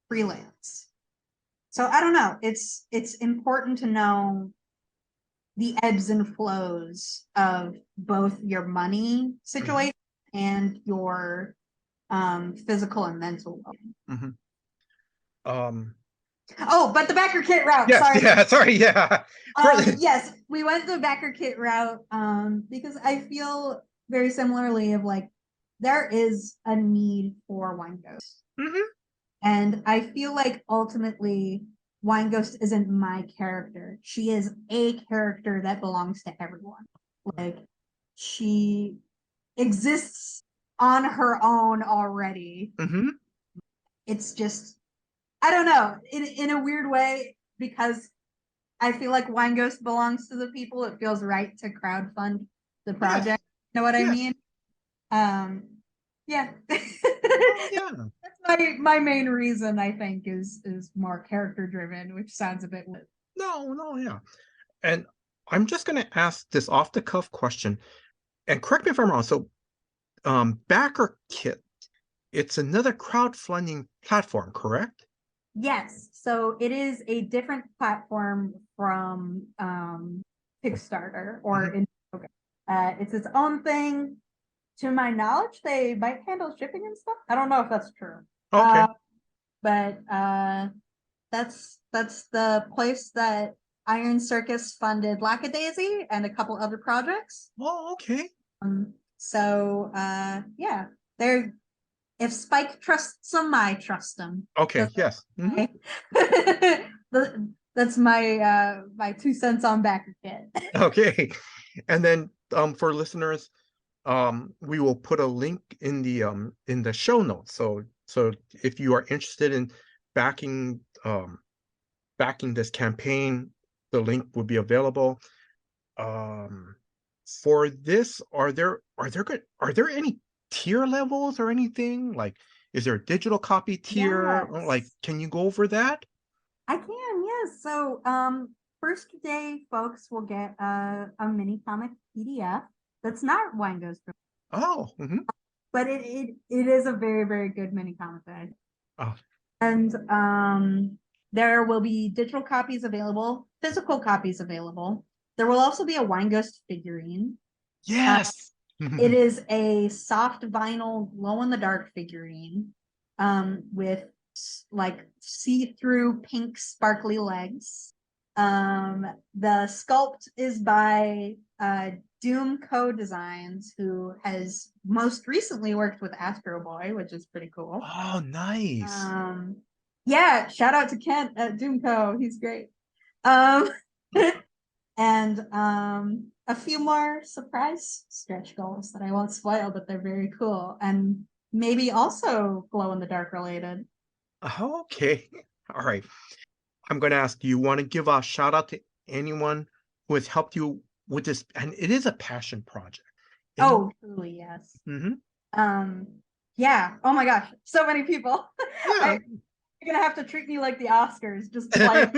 S3: freelance. So I don't know. It's important to know the ebbs and flows of both your money situation and your physical and mental well-being. Oh, but the backer kit route. Sorry. Yes, we went the backer kit route because I feel very similarly of like there is a need for Wine Ghost. And I feel like ultimately Wine Ghost isn't my character. She is a character that belongs to everyone. Like she exists on her own already. It's just I don't know, in a weird way, because I feel like Wine Ghost belongs to the people. It feels right to crowdfund the project. You know what I mean? Yeah. That's my main reason, I think, is more character driven, which sounds a bit weird.
S2: No. And I'm just going to ask this off the cuff question, and correct me if I'm wrong. So, backer kit, it's another crowdfunding platform, correct?
S3: Yes, so it is a different platform from Kickstarter or Indiegogo. It's its own thing. To my knowledge, they might handle shipping and stuff. I don't know if that's true.
S2: Okay.
S3: But that's the place that Iron Circus funded Lackadaisy and a couple other projects.
S2: Oh, okay.
S3: So yeah, they're if Spike trusts them, I trust them.
S2: Okay, yes.
S3: That's my my 2 cents on backer kit.
S2: Okay. And then for listeners, we will put a link in the show notes. So if you are interested in backing backing this campaign, the link will be available. For this, are there any tier levels or anything? Like, is there a digital copy tier? Like,
S3: Yes.
S2: can you go over that?
S3: I can, yes. So first day folks will get a mini comic PDF that's not Wine Goes for,
S2: Oh,
S3: but it is a very, very good mini comic bag.
S2: oh,
S3: And there will be digital copies available, physical copies available. There will also be a Wine Ghost figurine.
S2: yes.
S3: It is a soft vinyl glow in the dark figurine with like see-through pink sparkly legs. The sculpt is by Doom Co-Designs, who has most recently worked with Astro Boy, which is pretty cool.
S2: Oh, nice.
S3: Yeah, shout out to Kent at Doom Co. He's great. Um, and a few more surprise stretch goals that I won't spoil, but they're very cool and maybe also glow in the dark related.
S2: Oh, okay. All right. I'm going to ask, do you want to give a shout out to anyone who has helped you with this? And it is a passion project.
S3: Oh, truly, yes. Yeah. Oh my gosh, so many people.
S2: Yeah.
S3: You're gonna have to treat me like the Oscars, just like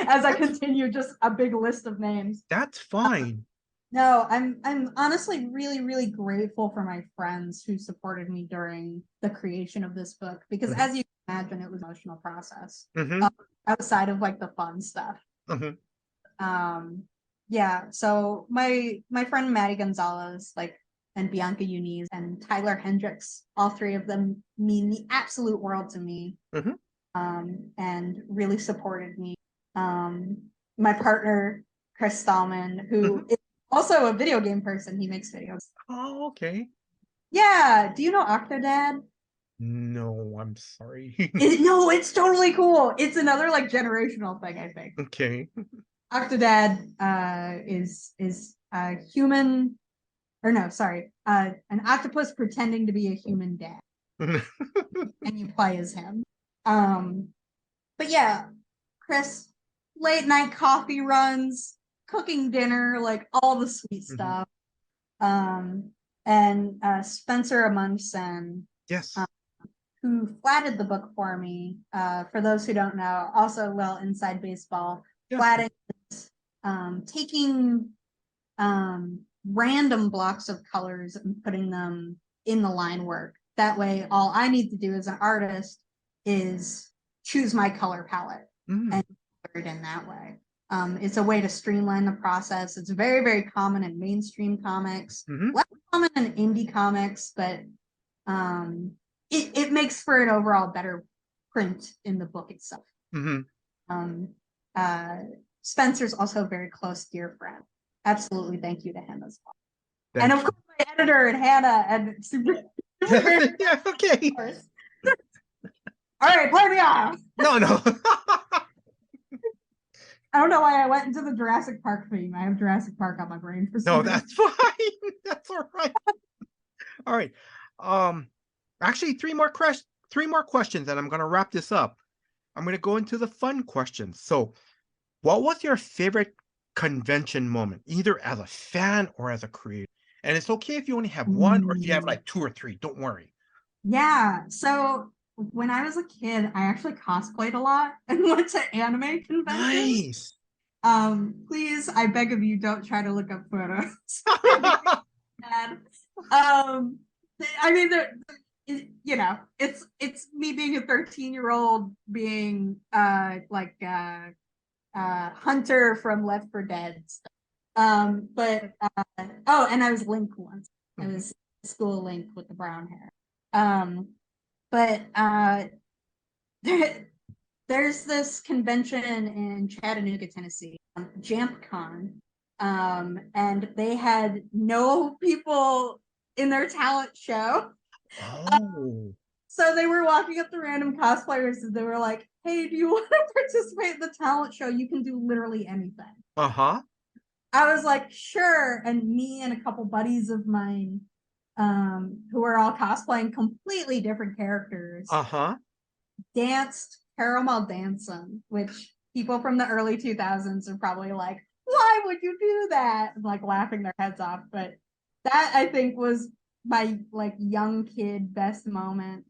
S3: as I continue just a big list of names.
S2: That's fine.
S3: No, I'm honestly really, really grateful for my friends who supported me during the creation of this book because as you can imagine, it was an emotional process outside of like the fun stuff. Yeah, so my friend Maddie Gonzalez, like, and Bianca Uniz and Tyler Hendricks, all three of them mean the absolute world to me. And really supported me. My partner Chris Stallman, who is also a video game person, he makes videos.
S2: Oh, okay.
S3: Yeah, do you know Octodad?
S2: No, I'm sorry.
S3: No, it's totally cool. It's another like generational thing, I think.
S2: Okay.
S3: Octodad is a human, or no, sorry, an octopus pretending to be a human dad, and you play as him. But yeah, Chris, late night coffee runs, cooking dinner, like all the sweet stuff. And Spencer Amundsen,
S2: Yes.
S3: who flatted the book for me. For those who don't know, also well inside baseball, flatting is taking random blocks of colors and putting them in the line work. That way, all I need to do as an artist is choose my color palette and color it in that way. It's a way to streamline the process. It's very, very common in mainstream comics, less common in indie comics, but it makes for an overall better print in the book itself. Spencer's also a very close dear friend. Absolutely, thank you to him as well. And of course, my editor and Hannah and super.
S2: Yeah, okay.
S3: All right, play me off.
S2: No.
S3: I don't know why I went into the Jurassic Park theme. I have Jurassic Park on my brain for some reason.
S2: That's fine. That's all right. All right. Actually, three more questions, and I'm going to wrap this up. I'm going to go into the fun questions. So, what was your favorite convention moment, either as a fan or as a creator? And it's okay if you only have one, or if you have like 2 or 3. Don't worry.
S3: Yeah. So when I was a kid, I actually cosplayed a lot and went to anime conventions.
S2: Nice.
S3: Please, I beg of you, don't try to look up photos. I mean, you know, it's me being a 13-year-old being Hunter from Left 4 Dead. But oh, and I was Link once. I was school Link with the brown hair. But there's this convention in Chattanooga, Tennessee, JampCon, and they had no people in their talent show.
S2: Oh.
S3: So they were walking up to random cosplayers and they were like, "Hey, do you want to participate in the talent show? You can do literally anything."
S2: Uh-huh.
S3: I was like, "Sure." And me and a couple buddies of mine, who were all cosplaying completely different characters,
S2: Uh-huh.
S3: danced Caramel Dancing, which people from the early 2000s are probably like, "Why would you do that?" And like laughing their heads off. But that, I think, was my like young kid best moment.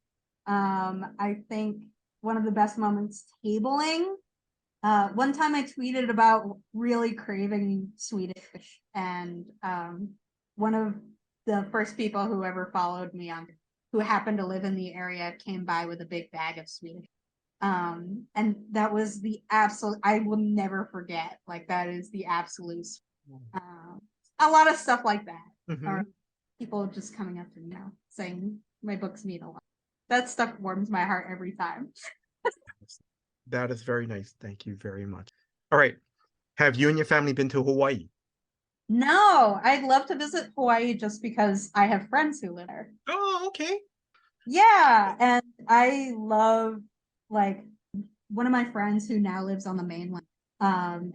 S3: I think one of the best moments tabling. One time I tweeted about really craving Swedish, and one of the first people who ever followed me on, who happened to live in the area, came by with a big bag of Swedish. And that was the absolute, I will never forget. Like, that is the absolute. A lot of stuff like that.
S2: Mhm.
S3: People just coming up to me now saying my books mean a lot. That stuff warms my heart every time.
S2: That is very nice. Thank you very much. All right. Have you and your family been to Hawaii?
S3: No, I'd love to visit Hawaii just because I have friends who live there.
S2: Oh, okay.
S3: Yeah, and I love, like, one of my friends who now lives on the mainland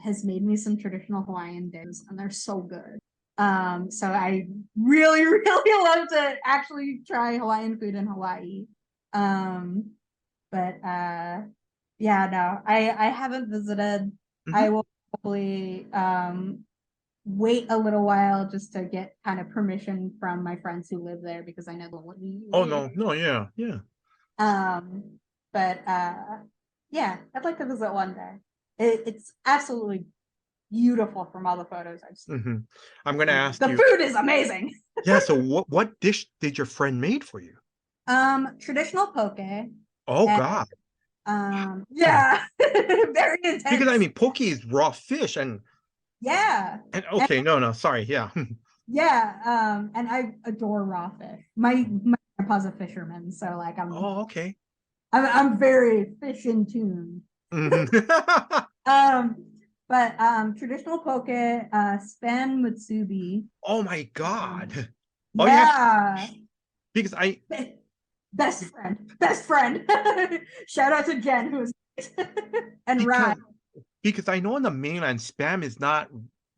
S3: has made me some traditional Hawaiian dishes, and they're so good. So I really, really love to actually try Hawaiian food in Hawaii. But yeah, no, I haven't visited. I will probably wait a little while just to get kind of permission from my friends who live there, because I know they'll let me.
S2: Oh, no, yeah.
S3: But yeah, I'd like to visit one day. It's absolutely beautiful from all the photos I've seen.
S2: I'm going to ask
S3: The
S2: you.
S3: food is amazing.
S2: Yeah, so what dish did your friend made for you?
S3: Traditional poke.
S2: Oh,
S3: and,
S2: God.
S3: Yeah, very intense.
S2: Because I mean, poke is raw fish, and
S3: yeah.
S2: okay, no, sorry, yeah.
S3: Yeah, and I adore raw fish. My grandpa's a fisherman, so like
S2: Oh, okay.
S3: I'm very fish in tune. But traditional poke, span mutsubi.
S2: Oh my God. Oh
S3: Yeah.
S2: Because
S3: Best friend. Shout out to Jen, who is and Ryan.
S2: Because I know on the mainland spam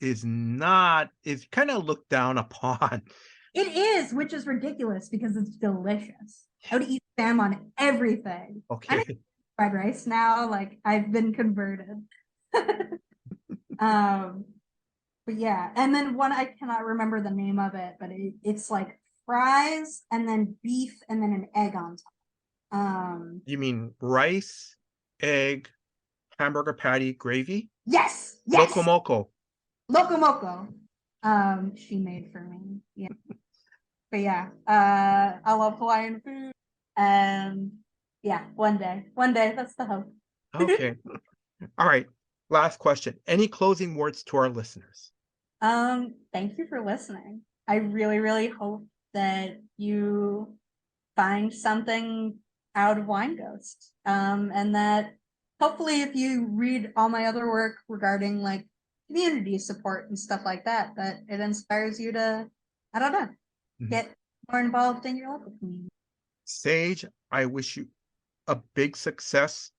S2: is kind of looked down upon.
S3: It is, which is ridiculous because it's delicious. I would eat spam on everything.
S2: Okay.
S3: I make fried rice now, like I've been converted. But yeah, and then one, I cannot remember the name of it, but it's like fries and then beef and then an egg on top.
S2: You mean rice, egg, hamburger patty, gravy?
S3: Yes.
S2: Locomoco.
S3: She made for me. Yeah. But yeah, I love Hawaiian food, and yeah, one day, that's the hope.
S2: Okay. All right. Last question. Any closing words to our listeners?
S3: Thank you for listening. I really, really hope that you find something out of Wine Ghost. And that hopefully if you read all my other work regarding like community support and stuff like that, that it inspires you to, I don't know, get more involved in your local community.
S2: Sage, I wish you a big success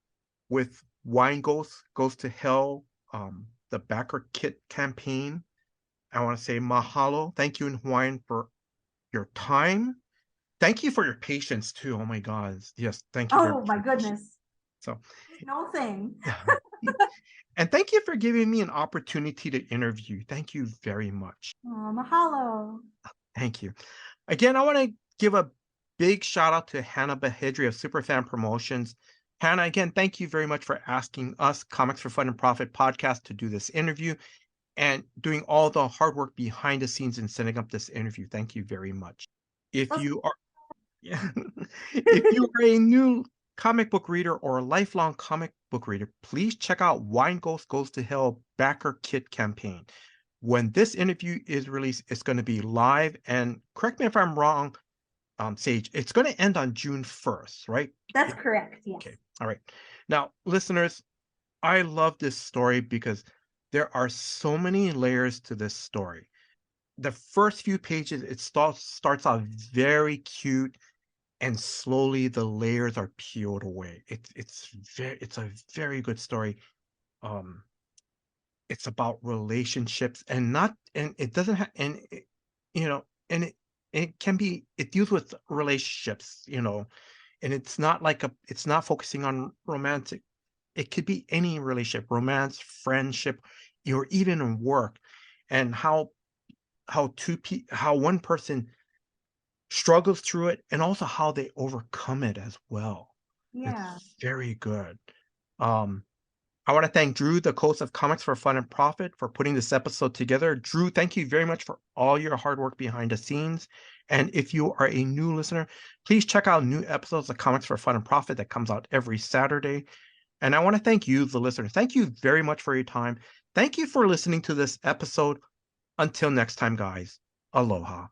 S2: with Wine Goes to Hell, the backer kit campaign. I want to say mahalo. Thank you in Hawaiian for your time. Thank you for your patience too. Oh my God. Yes, thank you.
S3: Oh my goodness.
S2: So
S3: no thing.
S2: And thank you for giving me an opportunity to interview. Thank you very much.
S3: Oh, mahalo.
S2: Thank you. Again, I want to give a big shout out to Hannah Bahedri of Superfan Promotions. Hannah, again, thank you very much for asking us, Comics for Fun and Profit podcast, to do this interview and doing all the hard work behind the scenes and setting up this interview. Thank you very much. If you are Yeah. If you are a new comic book reader or a lifelong comic book reader, please check out Wine Ghost Goes to Hell Backer Kit campaign. When this interview is released, it's going to be live. And correct me if I'm wrong, Sage, it's going to end on June 1st, right?
S3: That's correct. Yes.
S2: Okay. All right. Now, listeners, I love this story because there are so many layers to this story. The first few pages, it starts out very cute, and slowly the layers are peeled away. It's a very good story. Um, it's about relationships and not, and it doesn't have, and it, and it can be, it deals with relationships, and it's not focusing on romantic. It could be any relationship, romance, friendship, or even in work, and how one person struggles through it, and also how they overcome it as well.
S3: Yeah.
S2: It's very good. Um, I want to thank Drew, the host of Comics for Fun and Profit, for putting this episode together. Drew, thank you very much for all your hard work behind the scenes. And if you are a new listener, please check out new episodes of Comics for Fun and Profit that comes out every Saturday. And I want to thank you, the listener. Thank you very much for your time. Thank you for listening to this episode. Until next time, guys. Aloha.